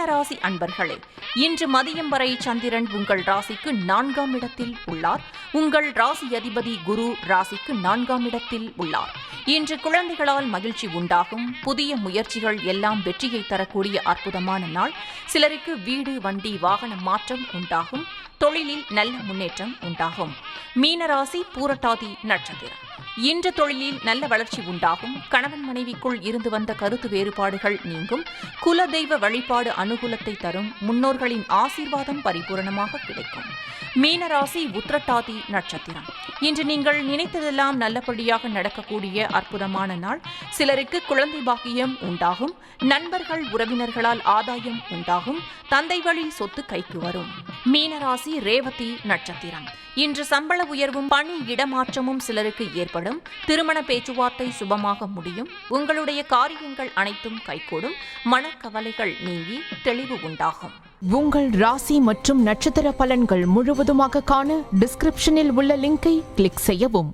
மீனராசி அன்பர்களே, இன்று மதியம் வரை சந்திரன் உங்கள் ராசிக்கு 4ஆம் இடத்தில் உள்ளார். உங்கள் ராசி அதிபதி குரு ராசிக்கு 4ஆம் இடத்தில் உள்ளார். இன்று குழந்தைகளால் மகிழ்ச்சி உண்டாகும். புதிய முயற்சிகள் எல்லாம் வெற்றியை தரக்கூடிய அற்புதமான நாள். சிலருக்கு வீடு, வண்டி, வாகன மாற்றம் உண்டாகும். தொழிலில் நல்ல முன்னேற்றம் உண்டாகும். மீனராசி பூரட்டாதி நட்சத்திரம். இன்று தொழிலில் நல்ல வளர்ச்சி உண்டாகும். கணவன் மனைவிக்குள் இருந்து வந்த கருத்து வேறுபாடுகள் நீங்கும். குலதெய்வ வழிபாடு அனுகூலத்தை தரும். முன்னோர்களின் ஆசீர்வாதம் பரிபூரணமாக கிடைக்கும். மீனராசி உத்திரட்டாதி நட்சத்திரம். இன்று நீங்கள் நினைத்ததெல்லாம் நல்லபடியாக நடக்கக்கூடிய அற்புதமான நாள். சிலருக்கு குழந்தை பாக்கியம் உண்டாகும். நண்பர்கள், உறவினர்களால் ஆதாயம் உண்டாகும். தந்தை வழி சொத்து கைக்கு வரும். மீனராசி ரேவதி நட்சத்திரம். இன்று சம்பள உயர்வும் பணி இடமாற்றமும் சிலருக்கு ஏற்படும். திருமண பேச்சுவார்த்தை சுபமாக முடியும். உங்களுடைய காரியங்கள் அனைத்தும் கைகூடும். மனக்கவலைகள் நீங்கி தெளிவு உண்டாகும். உங்கள் ராசி மற்றும் நட்சத்திர பலன்கள் முழுவதுமாக காண டிஸ்கிரிப்ஷனில் உள்ள லிங்கை கிளிக் செய்யவும்.